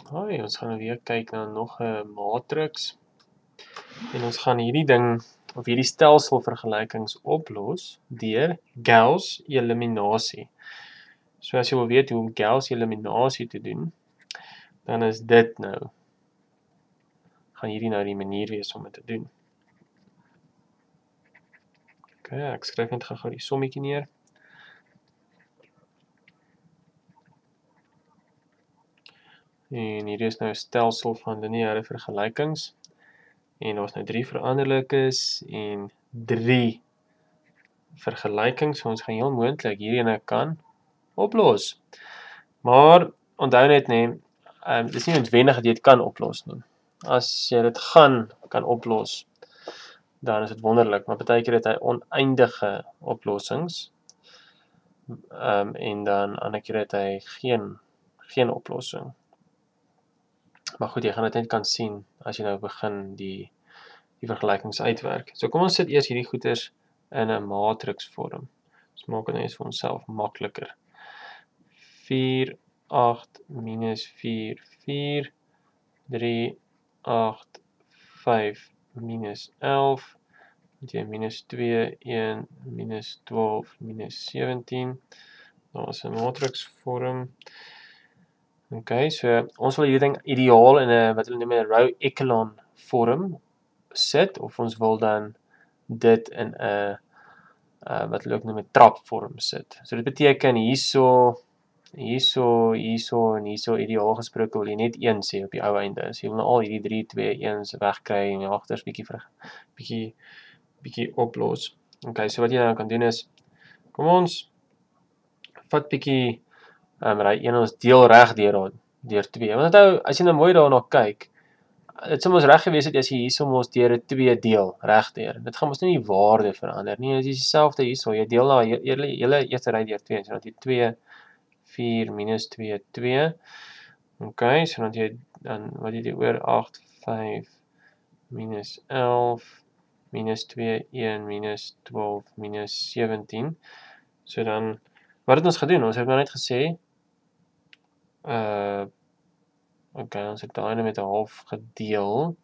Hoi, ons gaan weer kyk na nog 'n matriks. En ons gaan hierdie ding of hierdie stelselvergelykings oplos deur Gauss eliminasie. So as jy wil weet hoe om Gauss eliminasie te doen, dan is dit nou. Gaan hierdie nou die manier wees om dit te doen. OK, ek skryf net gou die sommetjie neer. En hier is nou 'n stelsel van lineêre vergelykings. En daar's nou 3 veranderlikes en 3 vergelykings. So ons gaan heel moontlik hierdie ene kan oplos. Maar onthou net dis nie noodwendig dat jy dit kan oplos nie. As jy dit kan oplos, dan is dit wonderlik, maar partykeer het hy oneindige oplossings. En dan ander keer het hy geen oplossing. Maar goed, jy gaan dit net kan sien as jy nou begin die vergelykings uitwerk. So kom ons sit eers hierdie goeters in 'n matriksvorm. Ons maak dit net vir onsself makliker. 4, 8, minus 4, 4, 3, 8, 5, minus 11, minus 2, 1, minus 12, minus 17. Daar is 'n matriksvorm. OK, so ons wil hierdie ding ideaal in 'n wat hulle noem 'n row echelon vorm sit, of ons wil dan dit in 'n wat hulle ook noem 'n trapvorm sit. So dit beteken hierso en hierso ideaal gesproke wil jy net 1 sê op die ou einde. So jy wil nou al hierdie 3, 2, 1s wegkry en die agters bietjie oplos. OK, so wat jy nou kan doen is, kom ons vat bietjie ry 1, ons deel reg deur 2. Want onthou, as jy nou mooi daarna kyk, dit sou mos reg gewees het as jy hierso mos deur 'n 2 deel regdeur. Dit gaan mos nie die waarde verander nie. Dit is dieselfde hierso. Jy deel na hele eerste ry deur 2, so dan jy 2 4 minus 2 2. OK, so dan wat jy oor 8 5 minus 11 minus 2 1 minus 12 minus 17. So dan wat het ons gedoen? Ons het nou net gesê OK, ons het daai met 'n half gedeel.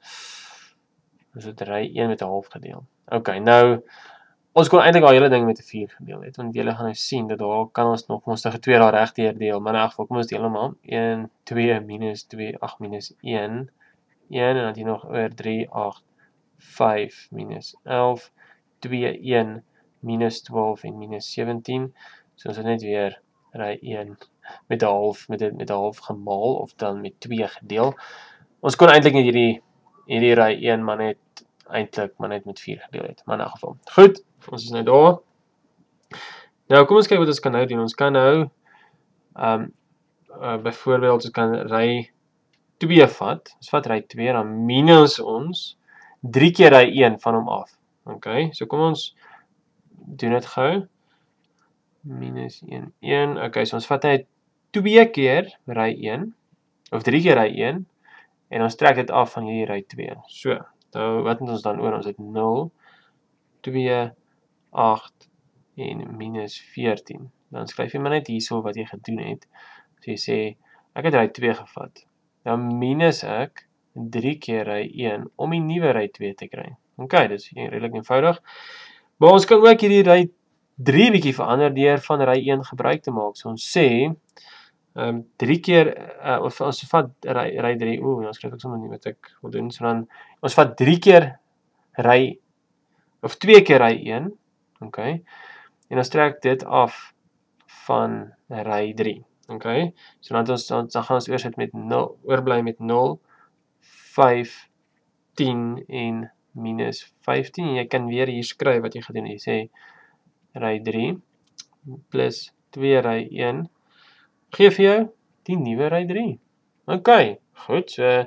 Ons het ry 1 met 'n half gedeel. OK, nou ons kon eintlik al hele ding met 'n 4 gedeel het, want julle gaan nou sien dat daar kan ons nog ons 2 daar regdeur deel, maar in elk geval kom ons deel hom aan. 1 2 minus 2 8 minus 1 1 en dan hier nog oor 3 8 5 minus 11 2 1 minus 12 en minus 17. So ons het net weer ry 1 met 'n half gemaal of dan met 2 gedeel. Ons kon eintlik net hierdie ry 1 maar net met 4 gedeel het, maar in elk geval. Goed, ons is nou daar. Nou kom ons kyk wat ons kan nou doen. Ons kan nou byvoorbeeld ons kan ry 2 vat. Ons vat ry 2 dan minus ons 3 keer ry 1 van hom af. OK, so kom ons doen dit gou. Minus 1 1. OK, so ons vat net 2 keer ry 1 of 3 keer ry 1 en ons trek dit af van hierdie ry 2. So, nou wat het ons dan oor? Ons het 0 2 8 en minus 14. Dan skryf jy maar net hierso wat jy gedoen het. So jy sê ek het ry 2 gevat. Dan minus ek 3 keer ry 1 om die nuwe ry 2 te kry. OK, dis redelik eenvoudig. Maar ons kan ook hierdie ry 3 bietjie verander deur van ry 1 gebruik te maak. So ons sê 3 keer of ons vat ry 3. Dan skryf ek sommer nie wat ek wil doen. So dan ons vat 3 keer ry of 2 keer ry 1. OK. En ons trek dit af van ry 3. OK. So dan gaan ons eers met 0 oorbly met 0 5 10 en minus 15 en jy kan weer hier skryf wat jy gedoen het. Jy sê ry 3 plus 2 ry 1 gee vir jou die nuwe ry 3. OK, goed. So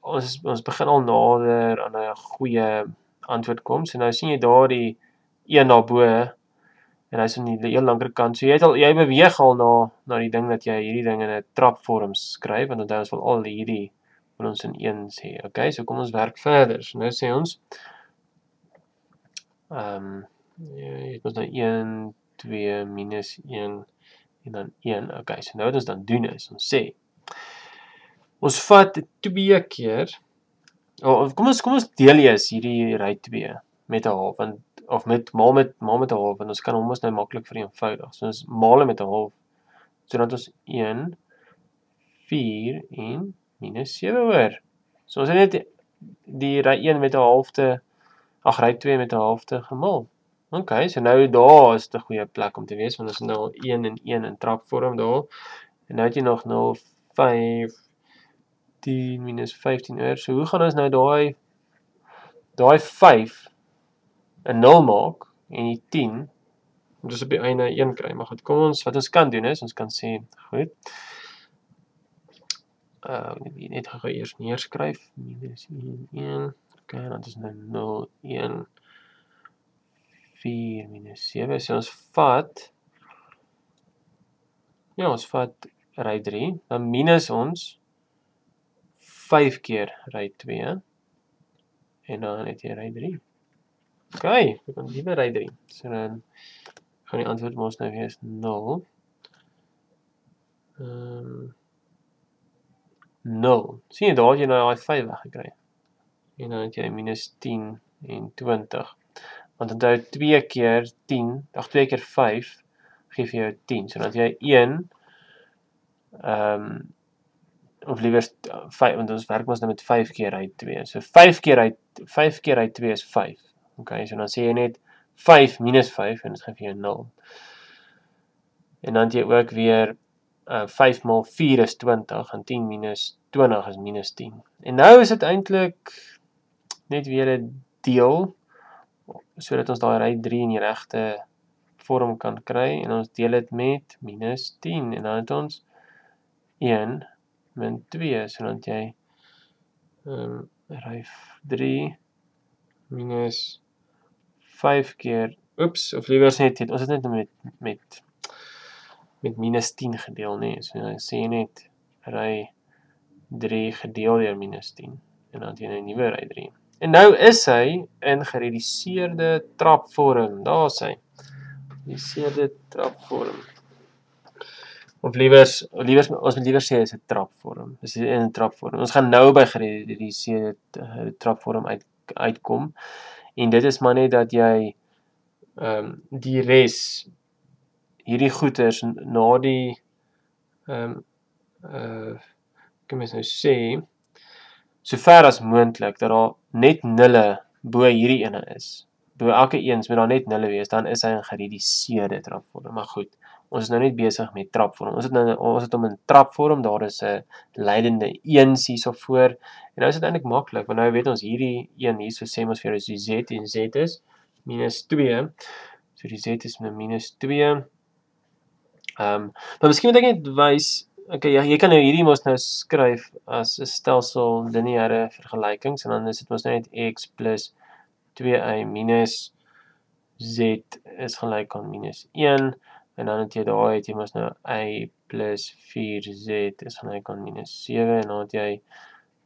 ons begin al nader aan 'n goeie antwoord kom. So nou sien jy daar die 1 daarbo en hy's aan die heel lanker kant. So jy beweeg al na die ding dat jy hierdie ding in 'n trapvorm skryf, want onthou ons wil al hierdie wil ons in 1 sê. OK, so kom ons werk verder. So nou sê ons jy het ons nou 1 2 minus 1 en dan 1. OK, so nou wat ons dan doen is ons sê Ons vat 2 keer, kom ons deel eers hierdie ry 2 met 'n half, want of maal met 'n half, want ons kan hom mos nou maklik vereenvoudig. So ons maal met 'n half, sodat ons 1, 4 en minus 7 oor. So ons het net die ry 1 met 'n halfte, ry 2 met 'n halfte gemaal. OK, so nou daar is 'n goeie plek om te wees, want ons het nou al 1 en 1 in trapvorm daar. En nou het jy nog 0, 5, 10 minus 15 oor. So hoe gaan ons nou daai 5 'n 0 maak en die 10 moet ons op die einde 1 kry. Maar goed, wat ons kan doen is, ons kan sê, goed, net gou eers neerskryf, minus 1, 1, OK, dan is nou 0, 1, 4 minus 7, so ons vat ry 3, dan minus ons 5 keer ry 2, en dan het jy ry 3. OK, ek kan liewe ry 3, so dan gaan die antwoord mos nou wees 0, 0, sien jy, daar het jy nou die 5 weggekry, en dan het jy minus 10 en 20, want onthou 2 keer 10, 2 keer 5, gee vir jou 10, so dan het jy 1, of liewer 5, want ons werk mos nou met 5 keer ry 2, so 5 keer ry 2 is 5, OK, so dan sê jy net 5 minus 5, en dit gee vir jou 0, en dan het jy ook weer 5 maal 4 is 20, en 10 minus 20 is minus 10, en nou is dit eintlik net weer 'n deel, sodat ons daai ry 3 in die regte vorm kan kry, en ons deel dit met minus 10, en dan het ons 1 min 2, so dan het jy ry 3 minus 5 keer, of liewer net, ons het net met minus 10 gedeel, nee, so dan sê jy net ry 3 gedeel deur minus 10, en dan het jy 'n nuwe ry 3. En nou is hy in gereduseerde trapvorm, daar is hy, gereduseerde trapvorm. Of liewer, ons moet liewer sê is 'n trapvorm. Dis in 'n trapvorm. Ons gaan nou by gereduseerde trapvorm uitkom. En dit is maar net dat jy die res, hierdie goeters na die kan mens nou sê, so ver as moontlik dat daar net nulle bo hierdie ene is. Bo elke eens moet daar net nulle wees, dan is hy in gereduseerde trapvorm. Maar goed, ons is nou net besig met trapvorm. Ons het hom in trapvorm, daar is 'n leidende 1 hierso voor. En nou is dit eintlik maklik, want nou weet ons hierdie 1 hierso sê ons vir ons die z, en z is minus 2. So die z is nou minus 2. Maar miskien moet ek net wys, okay, ja, jy kan nou hierdie mos nou skryf as 'n stelsel lineêre vergelykings, en dan is dit mos net x plus 2y minus z is gelyk aan minus 1, en dan het jy daar, het jy mos nou y plus 4z is gelyk aan minus 7, en dan het jy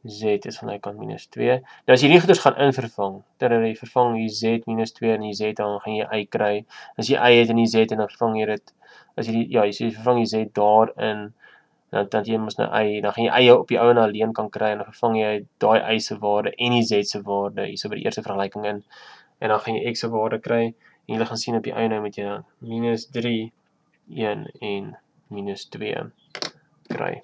z is gelyk aan minus 2. Nou as jy die goeders gaan invervang, terwyl jy vervang die z minus 2 en die z, dan gaan jy y kry. As jy y het in die z, en dan vervang jy dit, as jy jy vervang die z daarin, dan jy mos nou y, dan gaan jy y op die ou en alleen kan kry, en dan vervang jy daai y se waarde en die z se waarde hierso by die eerste vergelyking in, en dan gaan jy x se waarde kry, en jy gaan sien op die einde moet jy dan minus 3, 1 en minus 2 kry.